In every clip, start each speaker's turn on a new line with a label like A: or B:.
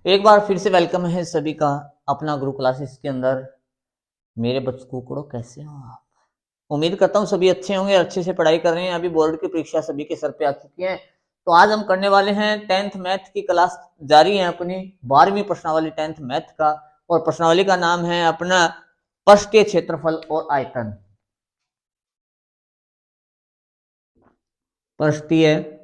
A: एक बार फिर से वेलकम है सभी का अपना गुरु क्लासेस के अंदर। मेरे बच्चों कैसे हो आप? उम्मीद करता हूँ सभी अच्छे होंगे, अच्छे से पढ़ाई कर रहे हैं। अभी बोर्ड की परीक्षा सभी के सर पे आ चुकी है। तो आज हम करने वाले हैं 10th मैथ की क्लास। जारी है अपनी 12वीं प्रश्नावली 10th मैथ का, और प्रश्नावली का नाम है अपना पृष्ठीय क्षेत्रफल और आयतन। पृष्ठीय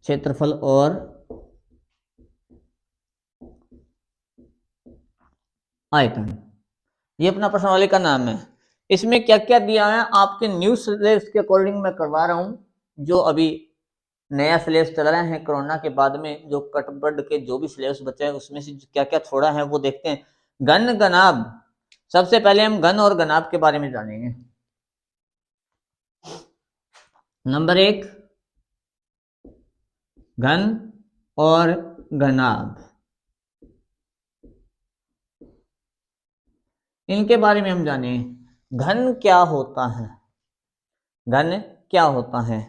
A: क्षेत्रफल और आयतन, ये अपना प्रश्नावली का नाम है। इसमें क्या क्या दिया है आपके न्यू सिलेबस के अकॉर्डिंग मैं करवा रहा हूं। जो अभी नया सिलेबस चल रहा है कोरोना के बाद में, जो कटबड के जो भी सिलेबस बचे हैं उसमें से क्या क्या छोड़ा है वो देखते हैं। घन घनाभ, सबसे पहले हम घन और घनाभ के बारे में जानेंगे। नंबर 1, घन और घनाभ, इनके बारे में हम जाने। घन क्या होता है? घन क्या होता है?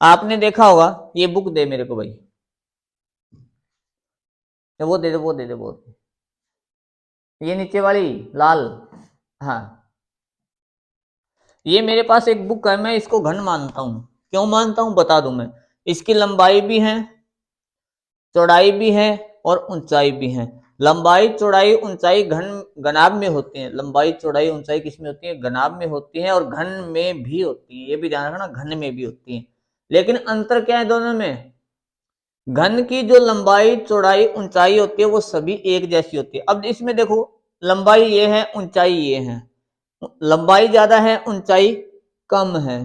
A: आपने देखा होगा, ये बुक दे मेरे को भाई, वो दे दे, वो दे दे, वो दे। ये नीचे वाली लाल, हाँ, ये मेरे पास एक बुक है। मैं इसको घन मानता हूं। क्यों मानता हूं बता दूं मैं। इसकी लंबाई भी है, चौड़ाई भी है और ऊंचाई भी है। लंबाई चौड़ाई ऊंचाई घन घनाभ में होती है। लंबाई चौड़ाई ऊंचाई किस में होती है? घनाभ में होती है, और घन में भी होती है। ये भी ध्यान रखना, घन में भी होती है। लेकिन अंतर क्या है दोनों में? घन की जो लंबाई चौड़ाई ऊंचाई होती है वो सभी एक जैसी होती है। अब इसमें देखो, लंबाई ये है, ऊंचाई ये है। लंबाई ज्यादा है, ऊंचाई कम है।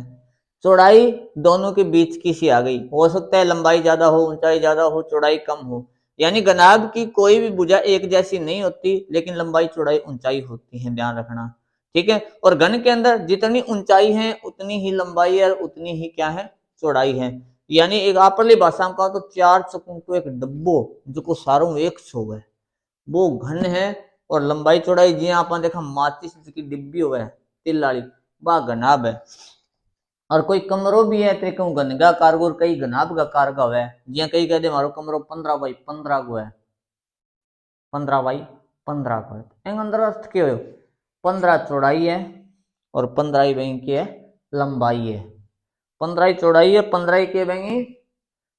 A: चौड़ाई दोनों के बीच की सी आ गई। हो सकता है लंबाई ज्यादा हो, ऊंचाई ज्यादा हो, चौड़ाई कम हो। यानी घनाभ की कोई भी भुजा एक जैसी नहीं होती, लेकिन लंबाई चौड़ाई ऊंचाई होती है, ध्यान रखना। ठीक है। और घन के अंदर जितनी ऊंचाई है उतनी ही लंबाई है, और उतनी ही क्या है? चौड़ाई है। यानी एक आपली भाषा में कहा तो 4 चक्कों को एक डब्बो जो को सारों एक सो है, वो घन है। और लंबाई चौड़ाई जी आप देखा माचिस की डिब्बी हो है तिल वाली, वह घनाभ है। और कोई कमरो भी है तेरे कहूं घन का कारगो, कई घनाभ का कारगा है। जिया कई कहते मारो कमरो 15x15 को है, 15x15 को है। अंदर अर्थ के हो 15 चौड़ाई है और 15 ही बहन की है लंबाई है। 15 ही चौड़ाई है, 15 ही के बहन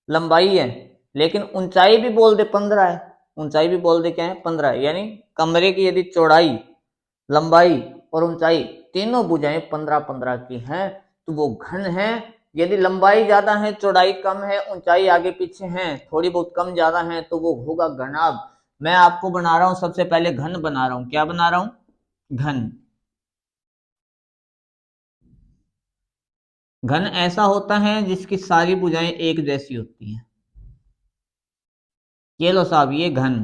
A: लंबाई है। लेकिन ऊंचाई भी बोल दे 15 है, ऊंचाई भी बोल दे क्या है? 15 है। यानी कमरे की यदि चौड़ाई, लंबाई और ऊंचाई तीनों भुजाएं 15-15 की हैं तो वो घन है। यदि लंबाई ज्यादा है, चौड़ाई कम है, ऊंचाई आगे पीछे है, थोड़ी बहुत कम ज्यादा है, तो वो होगा घनाभ। मैं आपको बना रहा हूं, सबसे पहले घन बना रहा हूं। क्या बना रहा हूं? घन। घन ऐसा होता है जिसकी सारी भुजाएं एक जैसी होती हैं। ये लो साहब, ये घन,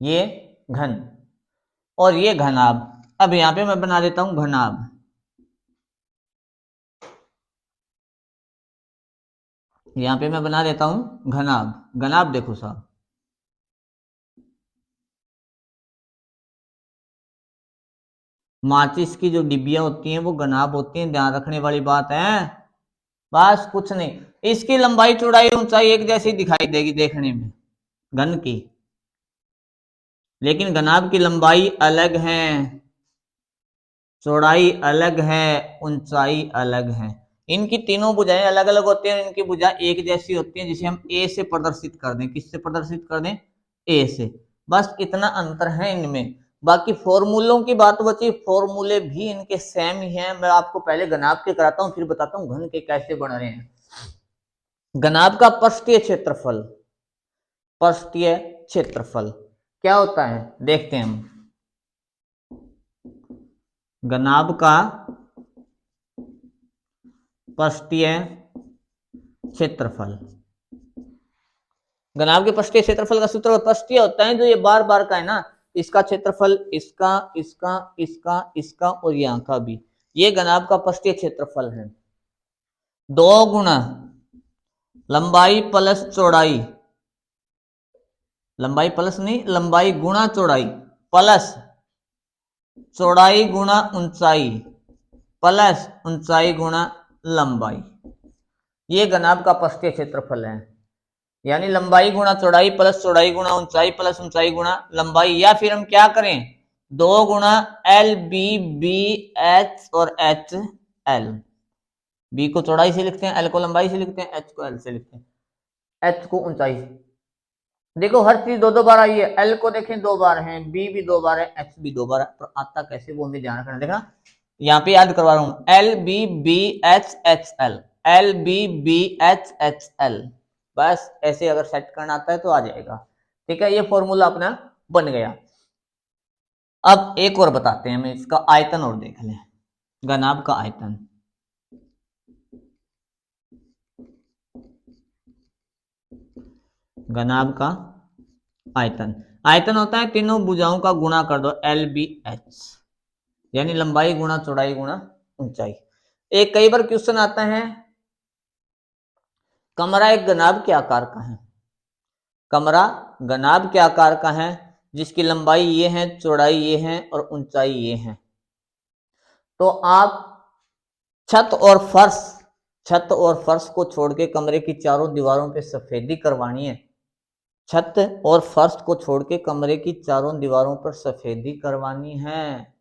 A: ये घन, और ये घनाभ। अब यहां पे मैं बना देता हूं घनाभ। यहां पे मैं बना देता हूं घनाभ। घनाभ देखो साहब, माचिस की जो डिब्बियां होती हैं वो घनाभ होती हैं, ध्यान रखने वाली बात है। बस कुछ नहीं। इसकी लंबाई चौड़ाई ऊंचाई एक जैसी दिखाई देगी देखने में, घन की। लेकिन घनाभ की लंबाई अलग है, चौड़ाई अलग है, ऊंचाई अलग है। इनकी तीनों भुजाएं अलग अलग होती हैं, इनकी भुजा एक जैसी होती है, जिसे हम ए से प्रदर्शित कर दें। किससे प्रदर्शित कर दें? ए से। बस इतना अंतर है इनमें। बाकी फॉर्मूलों की बात बची, फॉर्मूले भी इनके सेम ही हैं। मैं आपको पहले घनाभ के कराता हूं, फिर बताता हूं घन के कैसे बन रहे हैं। घनाभ का पृष्ठीय क्षेत्रफल, पृष्ठीय क्षेत्रफल क्या होता है देखते हैं हम। घनाभ का पृष्ठीय क्षेत्रफल, घनाभ के पृष्ठीय क्षेत्रफल का सूत्र पृष्ठीय होता है जो ये बार बार का है ना, इसका क्षेत्रफल, इसका इसका इसका इसका और यहाँ का भी, ये घनाभ का पृष्ठीय क्षेत्रफल है। 2 गुना लंबाई प्लस चौड़ाई, लंबाई प्लस नहीं, लंबाई गुणा चौड़ाई, प्लस चौड़ाई गुणा ऊंचाई, प्लस ऊंचाई गुणा लंबाई। ये घनाभ का पृष्ठीय क्षेत्रफल है, यानी लंबाई गुणा चौड़ाई प्लस चौड़ाई गुणा ऊंचाई प्लस ऊंचाई गुणा लंबाई, या फिर हम क्या करें 2 गुणा एल बी बी एच और एच एल। बी को चौड़ाई से लिखते हैं, एल को लंबाई से लिखते हैं, एच को एल से लिखते हैं, एच को ऊंचाई से। देखो हर चीज दो दो बार आई है, एल को देखें 2 बार है, बी भी 2 बार है, एच भी 2 बार है, पर आता कैसे वो हमें ध्यान रखना। देखना यहाँ पे याद करवा रहा हूं, L B B H H L, L B B H H L, बस ऐसे अगर सेट करना आता है तो आ जाएगा। ठीक है, ये फॉर्मूला अपना बन गया। अब एक और बताते हैं, हम इसका आयतन और देख लें, घनाभ का आयतन। घनाभ का आयतन, आयतन होता है तीनों भुजाओं का गुणा कर दो, एल बी एच, यानी लंबाई गुणा चौड़ाई गुणा ऊंचाई। एक कई बार क्वेश्चन आता है, कमरा एक घनाभ के आकार का है, कमरा घनाभ के आकार का है जिसकी लंबाई ये है, चौड़ाई ये है और ऊंचाई ये है। तो आप छत और फर्श को छोड़ के कमरे की चारों दीवारों पे सफेदी करवानी है, छत और फर्श को छोड़ के कमरे की चारों दीवारों पर सफेदी करवानी है।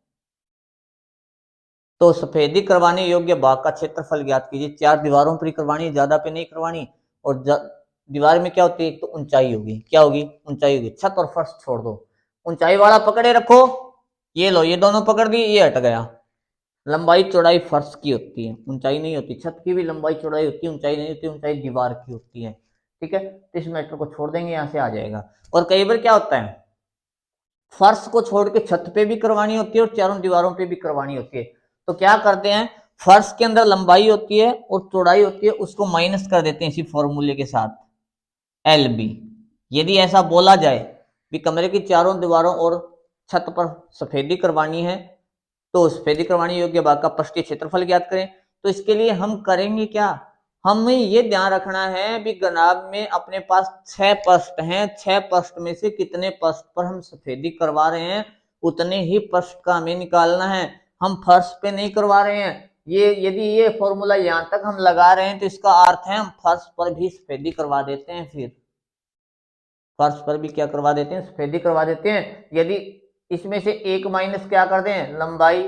A: तो सफेदी करवाने योग्य भाग का क्षेत्रफल ज्ञात कीजिए। 4 दीवारों पर ही करवानी, ज्यादा पे नहीं करवानी। और दीवार में क्या होती है, एक तो ऊंचाई होगी, क्या होगी, ऊंचाई होगी। छत और फर्श छोड़ दो, ऊंचाई वाला पकड़े रखो, ये लो, ये दोनों पकड़ दी, ये हट गया। लंबाई चौड़ाई फर्श की होती है, ऊंचाई नहीं होती। छत की भी लंबाई चौड़ाई होती है, ऊंचाई नहीं होती, ऊंचाई दीवार की होती है। ठीक है, तो इस मैटर को छोड़ देंगे, यहां से आ जाएगा। और कई बार क्या होता है, फर्श को छोड़ के छत पे भी करवानी होती है और चारों दीवारों पे भी करवानी होती है। तो क्या करते हैं, फर्श के अंदर लंबाई होती है और चौड़ाई होती है, उसको माइनस कर देते हैं इसी फॉर्मूले के साथ, एल बी। यदि ऐसा बोला जाए कि कमरे की चारों दीवारों और छत पर सफेदी करवानी है, तो सफेदी करवानी योग्य भाग का पृष्ठीय क्षेत्रफल ज्ञात करें। तो इसके लिए हम करेंगे क्या, हमें ये ध्यान रखना है भी घनाभ में अपने पास 6 पृष्ठ हैं, 6 पृष्ठ में से कितने पृष्ठ पर हम सफेदी करवा रहे हैं, उतने ही पृष्ठ का हमें निकालना है। हम फर्श पे नहीं करवा रहे हैं। ये यदि ये फॉर्मूला यहां तक हम लगा रहे हैं तो इसका अर्थ है हम फर्श पर भी सफेदी करवा देते हैं, फिर फर्श पर भी क्या करवा देते हैं, सफेदी करवा देते हैं। यदि इसमें से एक माइनस क्या कर दें, लंबाई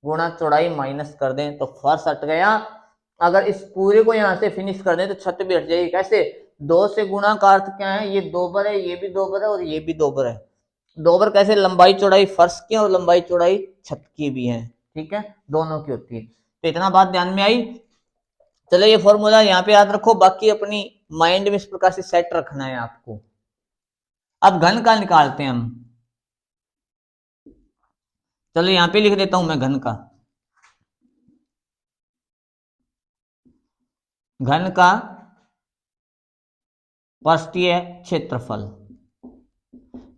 A: गुणा चौड़ाई माइनस कर दें, तो फर्श हट गया। अगर इस पूरे को यहां से फिनिश कर दें तो छत भी हट जाएगी। कैसे, 2 से गुणा का अर्थ क्या है, ये 2 बार है, ये भी 2 बार है और ये भी 2 बार है। 2 बार कैसे, लंबाई चौड़ाई फर्श की और लंबाई चौड़ाई छत की भी है। ठीक है, दोनों की होती है। तो इतना बात ध्यान में आई। चलो ये फॉर्मूला यहाँ पे याद रखो, बाकी अपनी माइंड में इस प्रकार से सेट रखना है आपको। अब घन का निकालते हैं हम। चलो यहां पे लिख देता हूं मैं घन का, घन का पृष्ठीय क्षेत्रफल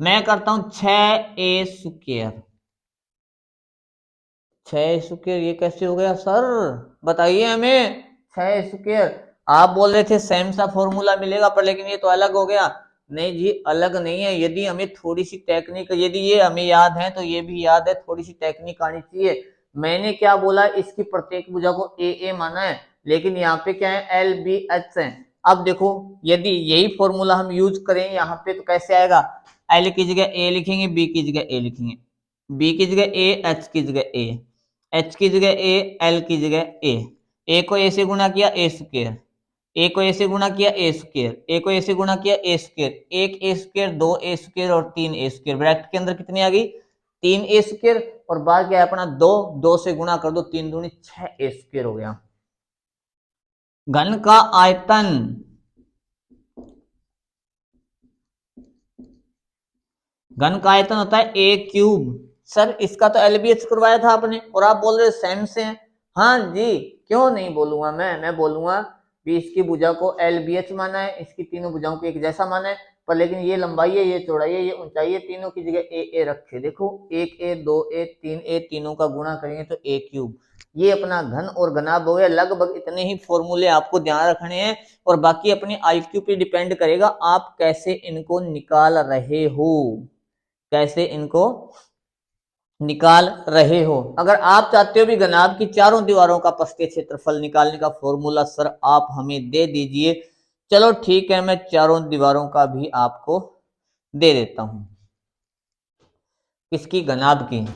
A: मैं करता हूं 6a स्क्वायर। 6 स्क्वायर ये कैसे हो गया सर, बताइए हमें। 6 स्क्वायर, आप बोल रहे थे सेम सा फॉर्मूला मिलेगा पर, लेकिन ये तो अलग हो गया। नहीं जी, अलग नहीं है। यदि हमें थोड़ी सी टेक्निक, यदि ये हमें याद है तो ये भी याद है, थोड़ी सी टेक्निक आनी चाहिए। मैंने क्या बोला, इसकी प्रत्येक भुजा को ए माना है, लेकिन यहाँ पे क्या है, एल बी एच है। अब देखो, यदि यही फॉर्मूला हम यूज करें यहाँ पे तो कैसे आएगा, एल की जगह ए लिखेंगे, बी की जगह ए लिखेंगे, बी की जगह ए, एच की जगह ए, एच की जगह ए, एल की जगह ए को ए से गुणा किया ए स्क्वायर, ए को ए से गुणा किया ए स्क्वायर, ए को ए से गुणा किया ए स्क्वायर, एक ए स्क्वायर, 2 ए स्क्वायर और 3 ए स्क्वायर। ब्रैकेट के अंदर कितनी आ गई, 3 ए स्क्वायर, और बाद क्या है अपना 2, 2 से गुणा कर दो, 3 दूनी 6 ए स्क्वायर हो गया। घन का आयतन, घन का आयतन होता है ए क्यूब। सर इसका तो एलबीएच करवाया था आपने और आप बोल रहे सेम से हैं। हाँ जी, क्यों नहीं बोलूंगा मैं बोलूंगा कि इसकी भुजा को एलबीएच माना है, इसकी तीनों भुजाओं को एक जैसा माना है, पर लेकिन ये लंबाई है, ये चौड़ाई है, ये ऊंचाई है, तीनों की जगह ए रखे। देखो 1a 2a 3a, तीनों का गुणा करेंगे तो ए क्यूब। ये अपना घन और घनाभ हो गया। लगभग इतने ही फॉर्मूले आपको ध्यान रखने हैं और बाकी अपनी आईक्यू पे डिपेंड करेगा आप कैसे इनको निकाल रहे हो, कैसे इनको निकाल रहे हो। अगर आप चाहते हो भी घनाभ की चारों दीवारों का पृष्ठीय क्षेत्रफल निकालने का फॉर्मूला सर आप हमें दे दीजिए। चलो ठीक है, मैं चारों दीवारों का भी आपको दे देता हूं। किसकी? घनाभ की।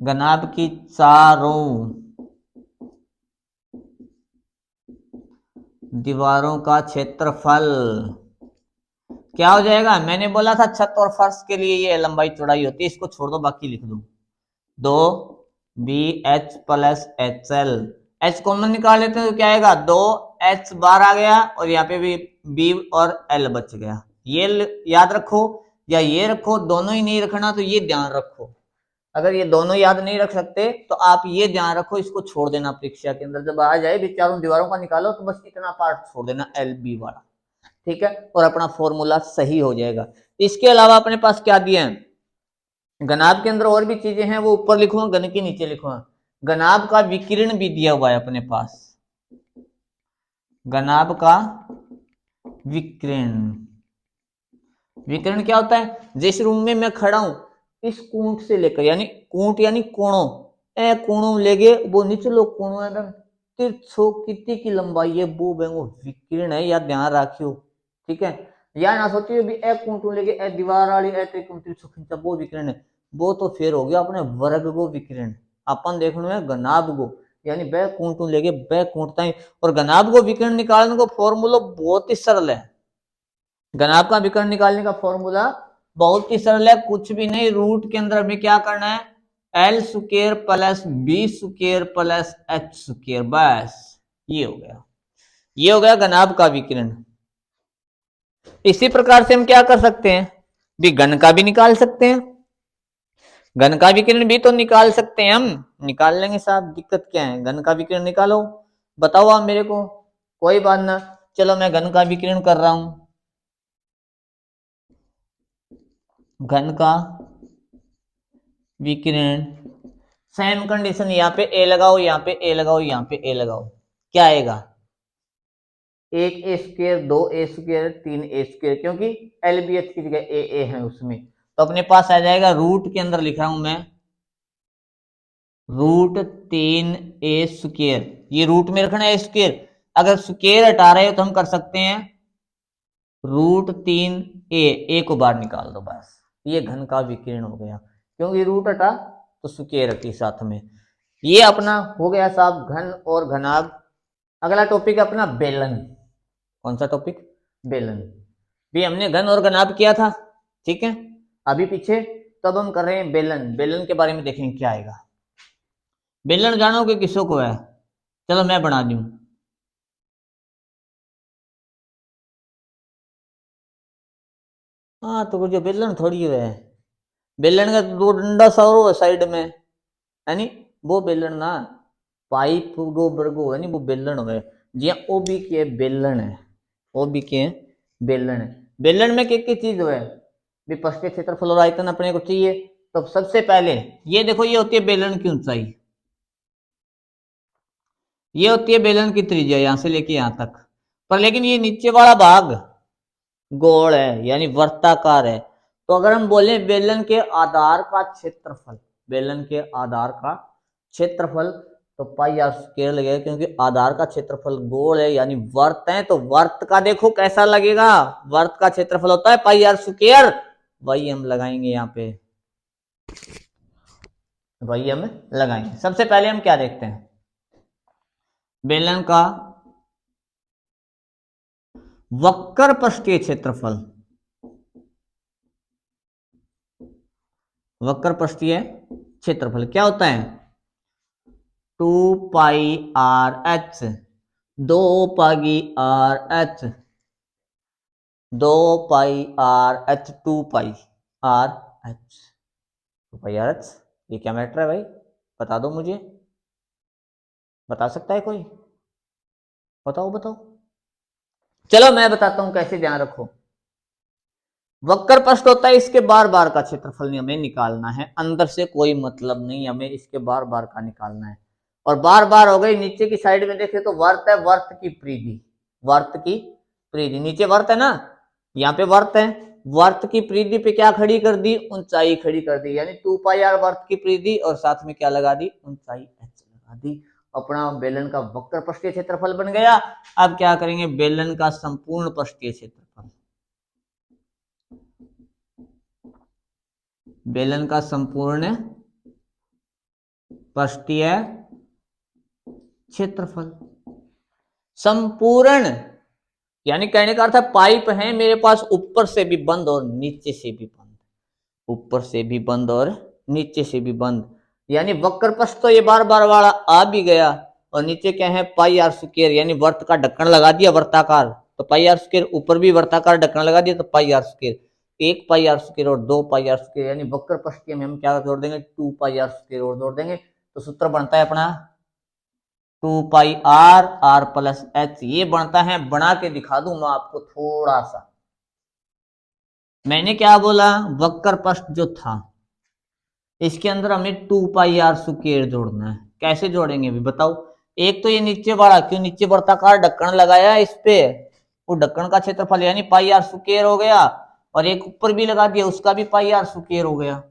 A: घनाभ की चारों दीवारों का क्षेत्रफल क्या हो जाएगा? मैंने बोला था छत और फर्श के लिए ये लंबाई चौड़ाई होती है, इसको छोड़ दो, बाकी लिख दो। 2BH plus HL, H common निकाल लेते हैं तो क्या आएगा? 2H बार आ गया और यहाँ पे भी B और L बच गया। ये याद रखो या ये रखो, दोनों ही नहीं रखना तो ये ध्यान रखो। अगर ये दोनों याद नहीं रख सकते तो आप ये ध्यान रखो, इसको छोड़ देना परीक्षा के अंदर जब आ जाए भी चारों दीवारों का निकालो तो बस इतना पार्ट छोड़ देना LB वाला, ठीक है, और अपना फॉर्मूला सही हो जाएगा। इसके अलावा अपने पास क्या दिया है? घनाभ के अंदर और भी चीजें हैं, वो ऊपर लिखूंगा, घन के नीचे लिखूंगा। घनाभ का विकिरण भी दिया हुआ है अपने पास। घनाभ का विकिरण, विकिरण क्या होता है? जिस रूम में मैं खड़ा हूं, इस कूट से लेकर, यानी कूट यानी कोणों, ए कोणों लेके वो निचलो कोणों एकदम तिरछो कितनी की लंबाई है वो विकिरण है, या ध्यान रखियो, ठीक है। या ना सोचिए भी ए कूटू लेके ए दीवार वाली ए तिरछो खींचा वो विकिरण है, वो तो फिर हो गया अपने वर्ग को विकिरण। अपन देखने में घनाभ को यानी बे कूटू लेके बे कूटता है, और घनाभ को विकिरण निकालने को फॉर्मूला बहुत ही सरल है। घनाभ का विकर्ण निकालने का फॉर्मूला बहुत ही सरल है, कुछ भी नहीं, रूट के अंदर हमें क्या करना है? L square plus B square plus H square, बस ये हो गया, ये हो गया घनाभ का विकिरण। इसी प्रकार से हम क्या कर सकते हैं? भी घन का भी निकाल सकते हैं, घन का विकिरण भी तो निकाल सकते हैं, हम निकाल लेंगे साहब, दिक्कत क्या है? घन का विकिरण निकालो, बताओ आप मेरे को, कोई बात ना। चलो मैं घन का विकिरण कर रहा हूं। घन का विकिरण, सेम कंडीशन, यहाँ पे ए लगाओ, यहाँ पे ए लगाओ, यहाँ पे ए लगाओ, क्या आएगा? 1A square, 2A square, 3A square, क्योंकि LBH की जगह ए है उसमें, तो अपने पास आ जाएगा, रूट के अंदर लिख रहा हूं मैं, रूट 3A स्क्वायर, ये रूट में रखना है स्क्वायर, अगर स्क्वायर हटा रहे हो तो हम कर सकते हैं रूट 3A को बाहर निकाल दो, बस ये घन का विकिरण हो गया, क्योंकि रूट हटा तो स्क्वायर हटी साथ में। ये अपना हो गया साहब घन और घनाभ। अगला टॉपिक अपना बेलन। कौन सा टॉपिक? बेलन। भी हमने घन और घनाभ किया था, ठीक है, अभी पीछे, तो अब हम कर रहे हैं बेलन। बेलन के बारे में देखेंगे क्या आएगा। बेलन जानोगे किसों को है? चलो मैं बना दूं। हाँ तो जो बेलन थोड़ी है, बेलन का दो डंडा सा और साइड में है नी, वो बेलन ना, पाइप गो बर्गो है नी, वो बेलन हो गए जी। ओ बी के बेलन है, ओ बी के बेलन है। बेलन में क्या चीज है? विपक्ष के क्षेत्रफल और आयतन अपने को चाहिए, तो सबसे पहले ये देखो, ये होती है बेलन की ऊंचाई, ये होती है बेलन की त्रिज्या यहां से लेके यहां तक, पर लेकिन ये नीचे वाला भाग गोल है यानी वृत्ताकार है। तो अगर हम बोले बेलन के आधार का क्षेत्रफल, बेलन के आधार का क्षेत्रफल, तो पाई आर स्क्वायर लगेगा, क्योंकि आधार का क्षेत्रफल गोल है यानी वर्त है, तो वर्त का देखो कैसा लगेगा, वर्त का क्षेत्रफल होता है पाई आर स्क्वायर, वही हम लगाएंगे यहाँ पे, वही हम लगाएंगे। सबसे पहले हम क्या देखते हैं? बेलन का वक्र पृष्ठीय क्षेत्रफल, वक्र पृष्ठीय क्षेत्रफल क्या होता है? 2πRH, 2πRH, 2πRH, 2πRH, 2πRH, ये क्या मैटर है भाई? बता दो मुझे, बता सकता है कोई? बताओ बताओ। चलो मैं बताता हूं कैसे, ध्यान रखो। वक्र पृष्ठ होता है, इसके बार बार का क्षेत्रफल नहीं हमें निकालना है, अंदर से कोई मतलब नहीं, हमें इसके बार बार का निकालना है। और बार बार हो गई, नीचे की साइड में देखे तो वर्त है, वर्त की परिधि, वर्त की परिधि, नीचे वर्त है ना, यहाँ पे वर्त है, वर्त की परिधि पे क्या खड़ी कर दी, ऊंचाई खड़ी कर दी, यानी 2 पाई आर वर्त की परिधि और साथ में क्या लगा दी, ऊंचाई h लगा दी। अपना बेलन का वक्र पृष्ठीय क्षेत्रफल बन गया। अब क्या करेंगे, बेलन का संपूर्ण पृष्ठीय क्षेत्रफल, बेलन का संपूर्ण पृष्ठीय क्षेत्रफल। संपूर्ण यानी कहने का अर्थ है पाइप है मेरे पास ऊपर से भी बंद और नीचे से भी बंद, ऊपर से भी बंद और नीचे से भी बंद, यानी वक्र पृष्ठ तो ये बार बार वाला आ भी गया और नीचे क्या है, पाई आर स्क्वायर, यानी वर्त का ढक्कन लगा दिया वर्ताकार, तो पाई आर स्क्वायर, ऊपर भी वर्ताकार ढक्कन लगा दिया तो pi R square, 1 pi R square और 2 पाई आर स्क्वायर, यानी वक्र पृष्ठ में हम क्या जोड़ देंगे, 2 पाई आर स्क्वायर और जोड़ देंगे, तो सूत्र बनता है अपना 2 pi R R plus H. ये बनता है, बना के दिखा दूं मैं आपको थोड़ा सा। मैंने क्या बोला, वक्र पृष्ठ जो था इसके अंदर हमें 2 पाई आर स्क्वायर जोड़ना है। कैसे जोड़ेंगे भी बताओ। एक तो ये नीचे वाला, क्यों नीचे वर्ताकार ढक्कन लगाया इस पे, वो ढक्कन का क्षेत्रफल यानी पाई आर स्क्वायर हो गया, और एक ऊपर भी लगा दिया उसका भी पाई आर स्क्वायर हो गया।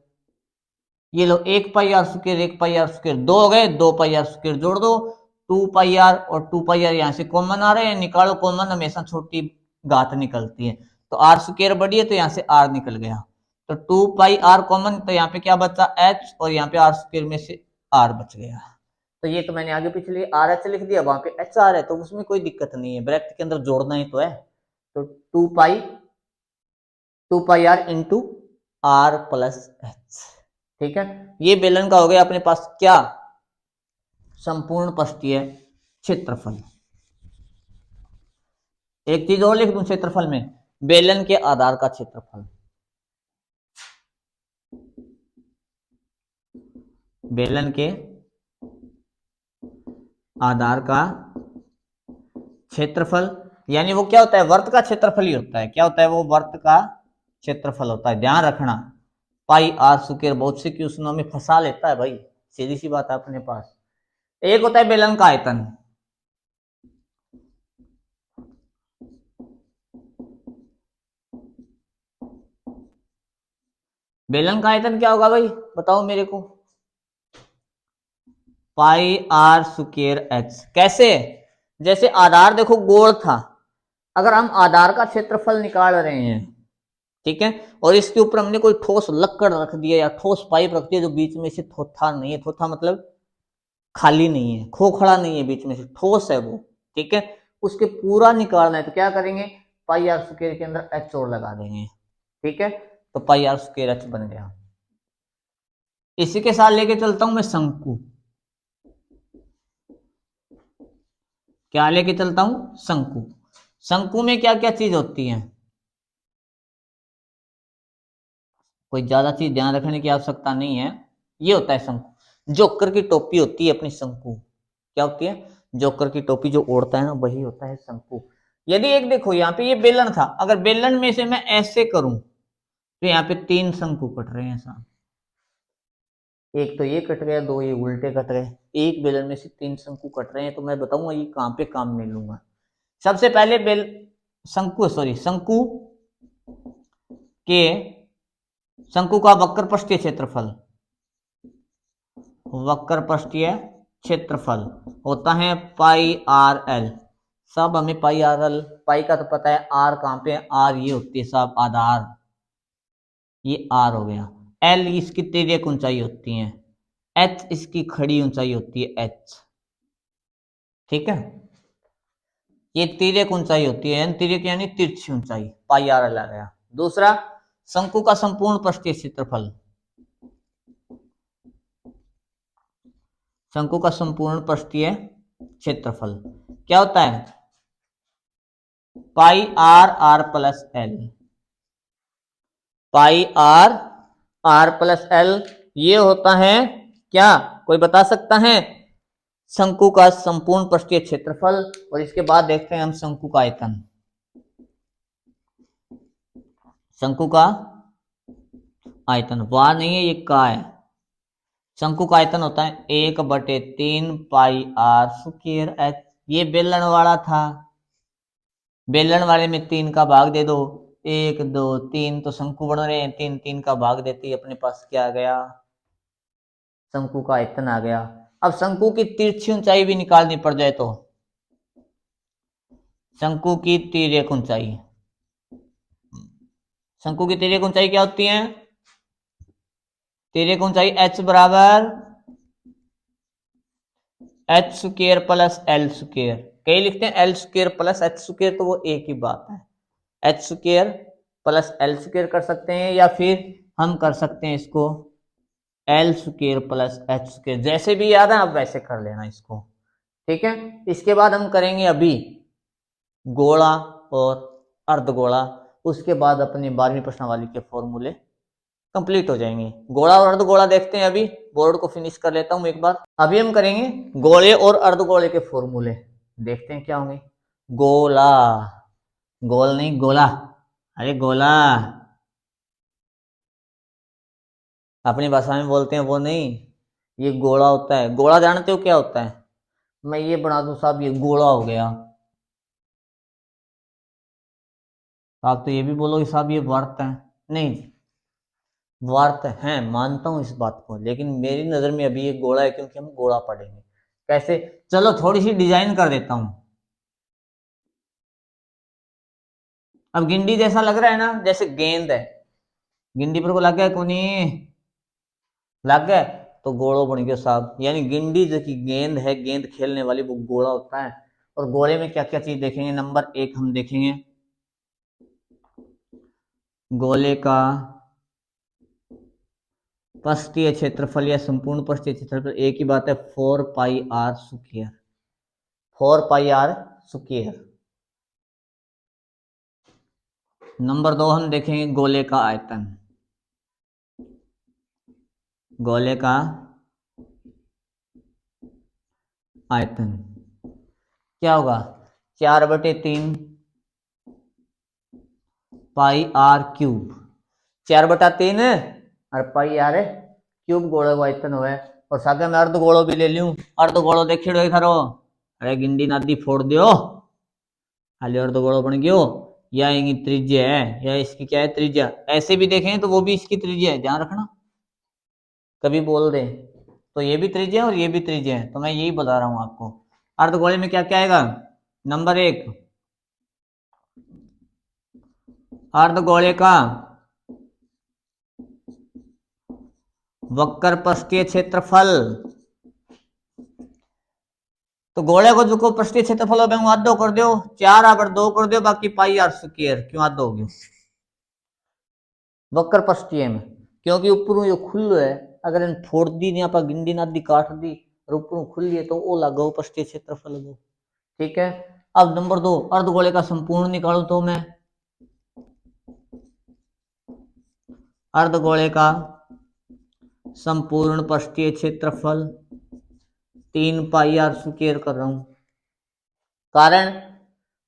A: ये लो 1 pi R square 1 pi R square 2 हो गए, 2 पाई आर स्क्वायर जोड़ दो, 2 पाई आर और 2 पाई आर यहाँ से कॉमन आ रहे हैं, निकालो कॉमन, हमेशा छोटी घात निकलती है, तो आर स्क्वायर बढ़ी है तो यहाँ से आर निकल गया, तो 2 पाई आर कॉमन, तो यहाँ पे क्या बचा एच, और यहाँ पे आर स्क्वायर में से आर बच गया। तो ये तो मैंने आगे पिछले आर एच लिख दिया, वहां पे एच आर है तो उसमें कोई दिक्कत नहीं है, ब्रैकेट के अंदर जोड़ना ही तो है। तो 2 pi R into R plus H, ठीक है। ये बेलन का हो गया अपने पास क्या, संपूर्ण पृष्ठीय क्षेत्रफल। एक चीज और लिख दूं क्षेत्रफल में, बेलन के आधार का क्षेत्रफल, बेलन के आधार का क्षेत्रफल, यानी वो क्या होता है, वर्त का क्षेत्रफल ही होता है। क्या होता है वो, वर्त का क्षेत्रफल होता है, ध्यान रखना। पाई आर स्क्वायर बहुत से क्वेश्चनों में फंसा लेता है भाई, सीधी सी बात है अपने पास। एक होता है बेलन का आयतन, बेलन का आयतन क्या होगा भाई बताओ मेरे को, पाई आर स्क्वायर एच। कैसे, जैसे आधार देखो गोल था, अगर हम आधार का क्षेत्रफल निकाल रहे हैं, ठीक है, और इसके ऊपर हमने कोई ठोस लक्कड़ रख दिया या ठोस पाइप रख दिया जो बीच में से थोथा नहीं है, थोथा मतलब खाली नहीं है, खोखड़ा नहीं है, बीच में से ठोस है वो, ठीक है, उसके पूरा निकालना है तो क्या करेंगे, पाई आर स्क्वायर के अंदर एच और लगा देंगे, ठीक है, तो पाई आर स्क्वायर एच बन गया। इसी के साथ लेके चलता हूं मैं शंकु, क्या लेके चलता हूं, शंकु। शंकु में क्या क्या चीज होती है, कोई ज्यादा चीज ध्यान रखने की आवश्यकता नहीं है। ये होता है शंकु, जोकर की टोपी होती है अपनी शंकु। क्या होती है, जोकर की टोपी जो ओढ़ता है ना वही होता है शंकु। यदि एक देखो यहाँ पे ये बेलन था, अगर बेलन में से मैं ऐसे करूं तो यहाँ पे 3 शंकु कट रहे हैं साहब, एक तो ये कट गया, 2 ये उल्टे कट गए, एक बेलन में से 3 शंकु कट रहे हैं, तो मैं बताऊंगा ये कहां पे काम में लूंगा। सबसे पहले शंकु के, शंकु का वक्र पृष्ठीय क्षेत्रफल, वक्र पृष्ठीय क्षेत्रफल होता है पाई आर एल। सब हमें पाई आर एल, पाई का तो पता है, आर कहां पे है, आर ये होती है साहब आधार, ये आर हो गया, एल इसकी तिर्यक ऊंचाई होती है, एच इसकी खड़ी ऊंचाई होती है एच, ठीक है, ये तिर्यक ऊंचाई होती है, तिर्यक यानी तिरछी ऊंचाई, पाई आर एल आ गया। दूसरा, शंकु का संपूर्ण पृष्ठीय क्षेत्रफल, शंकु का संपूर्ण पृष्ठीय क्षेत्रफल क्या होता है, pi R R plus L, pi R R plus L, ये होता है क्या, कोई बता सकता है, शंकु का संपूर्ण पृष्ठीय क्षेत्रफल। और इसके बाद देखते हैं हम शंकु का आयतन, शंकु का आयतन, वार नहीं है ये का है, शंकु का आयतन होता है 1/3 पाई आर स्क्वायर एच। ये बेलन वाला था, बेलन वाले में 3 का भाग दे दो, 1 2 3 तो शंकु बन रहे हैं, 3 3 का भाग देते ही अपने पास क्या आ गया, शंकु का आयतन आ गया। अब शंकु की तिरछी ऊंचाई भी निकालनी पड़ जाए तो शंकु की तिर्यक ऊंचाई, शंकु की तिर्यक ऊंचाई क्या होती है, तिर्यक ऊंचाई h बराबर H square plus L square, कई लिखते हैं L square plus H square, तो वो एक ही बात है, H square plus L square कर सकते हैं या फिर हम कर सकते हैं इसको L square plus H square, जैसे भी याद है आप वैसे कर लेना इसको, ठीक है। इसके बाद हम करेंगे अभी गोला और अर्धगोला, उसके बाद अपनी 12वीं प्रश्नावली के फॉर्मूले कंप्लीट हो जाएंगे। गोला और अर्धगोला देखते हैं, अभी बोर्ड को फिनिश कर लेता हूं एक बार। अभी हम करेंगे गोले और अर्धगोले के फॉर्मूले, देखते हैं क्या होंगे। गोला, गोल नहीं गोला, अरे गोला अपनी भाषा में बोलते हैं वो नहीं, ये गोला होता है। गोला जानते हो क्या होता है, मैं ये बना दूं साहब ये गोला हो गया, आप तो ये भी बोलोगे साहब ये वर्त है, नहीं वार्त है, मानता हूं इस बात को, लेकिन मेरी नजर में अभी ये गोला है क्योंकि हम गोला पढ़ेंगे। कैसे, चलो थोड़ी सी डिजाइन कर देता हूं। अब गिंडी जैसा लग रहा है ना, जैसे गेंद है, गिंडी पर को लग गया कोनी, लग गया तो गोड़ो बन गया साहब, यानी गिंडी जो की गेंद है, गेंद खेलने वाली, वो गोला होता है। और गोले में क्या क्या चीज देखेंगे, नंबर 1 हम देखेंगे गोले का पृष्ठीय क्षेत्रफल या संपूर्ण पृष्ठीय क्षेत्रफल, एक ही बात है 4 pi R square, 4 pi R square. Number 2 हम देखेंगे गोले का आयतन, गोले का आयतन क्या होगा, 4/3 पाई आर क्यूब, 4/3 और पाई आर क्यूब गोले का आयतन हुआ। और साथ में अर्धगोलो भी ले लूं, अर्धगोलो देखिए थारो, अरे गिंडी नादी फोड़ दियो, खाली अर्धगोलो बन गयो, या इनकी त्रिज्या है, या इसकी क्या है त्रिज्या, ऐसे भी देखें तो वो भी इसकी त्रिज्या है, ध्यान रखना कभी बोल दे तो ये भी त्रिज्या है और ये भी त्रिज्या है, तो मैं यही बता रहा हूं आपको। अर्धगोले में क्या क्या आएगा, नंबर 1 अर्धगोले का वक्र पृष्ठीय क्षेत्रफल, तो गोले को जो पृष्ठीय क्षेत्रफल हो आधो कर दो, 4/2 कर दो, बाकी पाई आर स्क्वायर, क्यों आधो हो गयो वक्र पृष्ठीय में, क्योंकि ऊपर जो खुल्लो है, अगर इन फोड़ दी यहाँ पर गिंडी नादी काट दी और ऊपर खुली है तो वो लगो पृष्ठीय क्षेत्रफल लगो, ठीक है। अब नंबर 2 अर्धगोले का संपूर्ण निकालू तो मैं अर्धगोले का संपूर्ण पृष्ठीय क्षेत्रफल 3 पाई आर स्क्वायर कर रहा हूं, कारण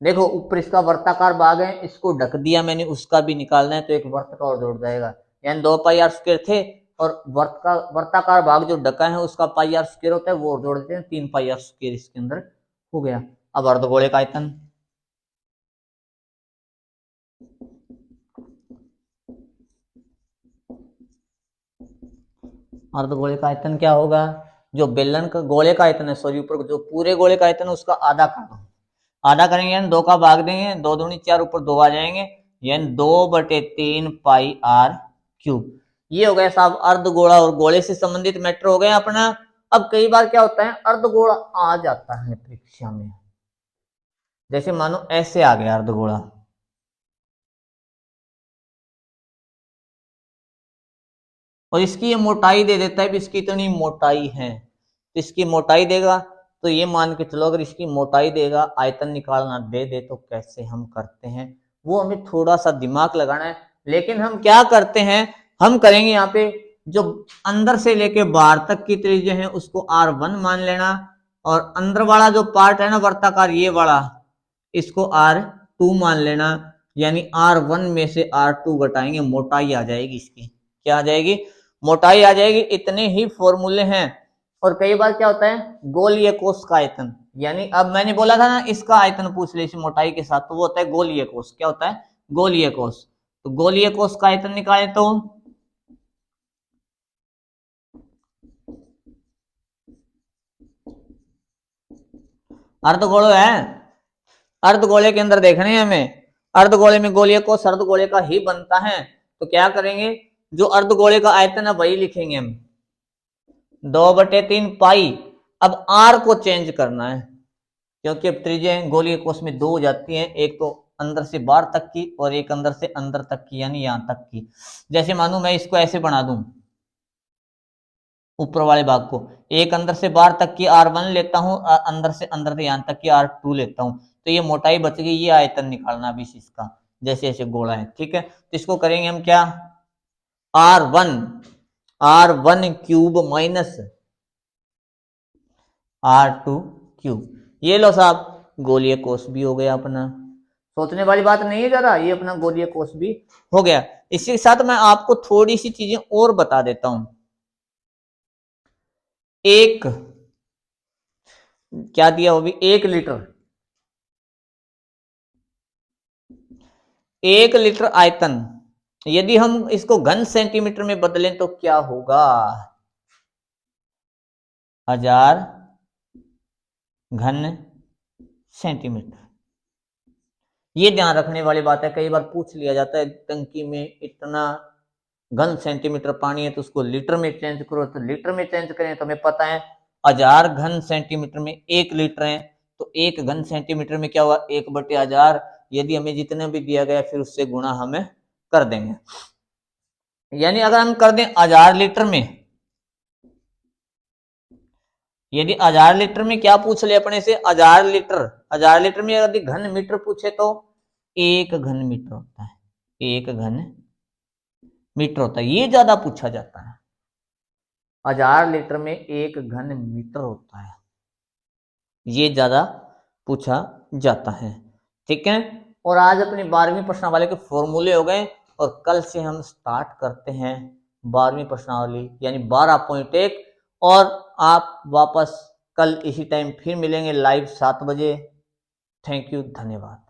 A: देखो ऊपर इसका वर्ताकार भाग है, इसको ढक दिया मैंने, उसका भी निकालना है तो एक वर्त का और जोड़ जाएगा, यानी 2 पाई आर स्क्वायर थे और वर्ताकार भाग जो ढका है उसका पाई आर स्क्वायर होता है, वो जोड़ देते हैं, 3 पाई आर स्क्वायर इसके अंदर हो गया। अब अर्धगोले का आयतन, अर्धगोले का आयतन क्या होगा, जो बेलन का गोले का आयतन है, सॉरी ऊपर जो पूरे गोले का आयतन है उसका आधा कर दो, आधा करेंगे यानी 2 का भाग देंगे, 2 दूनी 4 ऊपर 2 आ जाएंगे, यानी 2/3 पाई आर क्यूब। ये हो गया साहब अर्धगोला और गोले से संबंधित मैटर हो गया अपना। अब कई बार क्या होता है अर्धगोला आ जाता है परीक्षा में, जैसे मानो ऐसे आ गया अर्धगोला, और इसकी ये मोटाई दे देता है भी इसकी इतनी मोटाई है, तो इसकी मोटाई देगा, तो ये मान के चलो अगर इसकी मोटाई देगा आयतन निकालना दे दे तो कैसे हम करते हैं, वो हमें थोड़ा सा दिमाग लगाना है। लेकिन हम क्या करते हैं, हम करेंगे यहाँ पे जो अंदर से लेके बाहर तक की त्रिज्या है उसको R1 मान लेना, और अंदर वाला जो पार्ट है ना वर्ताकार ये वाला, इसको R2 मान लेना, यानी R1 में से R2 घटाएंगे, मोटाई आ जाएगी इसकी, क्या आ जाएगी, मोटाई आ जाएगी। इतने ही फॉर्मूले हैं। और कई बार क्या होता है गोलीय कोष का आयतन, यानी अब मैंने बोला था ना इसका आयतन पूछ ले इस मोटाई के साथ, तो वो होता है गोलीय कोष, क्या होता है गोलीय कोष। तो गोलीय कोष का आयतन निकाले तो अर्धगोले है, अर्धगोले के अंदर देखने हैं हमें, अर्धगोले में गोलीय कोष अर्धगोले का ही बनता है। तो क्या करेंगे, जो अर्धगोले का आयतन है वही लिखेंगे हम, 2/3 पाई। अब आर को चेंज करना है, क्योंकि अब त्रिज्या गोलीय कोष में 2 हो जाती हैं, एक तो अंदर से बाहर तक की और एक अंदर से अंदर तक की, यानी यहां तक की। जैसे मानो मैं इसको ऐसे बना दूं, ऊपर वाले भाग को, एक अंदर से बाहर तक की R1 लेता हूं, अंदर से यहां तक की R2 लेता हूं, तो ये मोटाई बच गई, ये आयतन निकालना भी इसका, जैसे ऐसे गोला है, ठीक है। तो इसको करेंगे हम क्या, R1 cube minus R2 cube. ये लो साहब, गोलीय कोष भी हो गया अपना, सोचने वाली बात नहीं है ज्यादा, ये अपना गोलीय कोष भी हो गया। इसी के साथ मैं आपको थोड़ी सी चीजें और बता देता हूं। एक क्या दिया, वो भी 1 लीटर, 1 लीटर आयतन, यदि हम इसको घन सेंटीमीटर में बदलें तो क्या होगा, 1000 घन सेंटीमीटर। ये ध्यान रखने वाली बात है, कई बार पूछ लिया जाता है टंकी में इतना घन सेंटीमीटर पानी है तो उसको लीटर में चेंज करो, तो लीटर में चेंज करें तो हमें पता है 1000 घन सेंटीमीटर में 1 लीटर है, तो 1 घन सेंटीमीटर में क्या हुआ, 1/1000। यदि हमें जितना भी दिया गया फिर उससे गुणा हमें कर देंगे, यानी अगर हम कर दें 1000 लीटर में, यदि 1000 लीटर में क्या पूछ ले अपने से, 1000 लीटर में यदि घन मीटर पूछे तो 1 घन मीटर होता है, 1 घन मीटर होता है, ये ज्यादा पूछा जाता है, 1000 लीटर में 1 घन मीटर होता है, ये ज्यादा पूछा जाता है, ठीक है। और आज अपनी 12वीं प्रश्नावली के फॉर्मूले हो गए, और कल से हम स्टार्ट करते हैं 12वीं प्रश्नावली यानी 12.1, और आप वापस कल इसी टाइम फिर मिलेंगे लाइव 7 बजे। थैंक यू, धन्यवाद।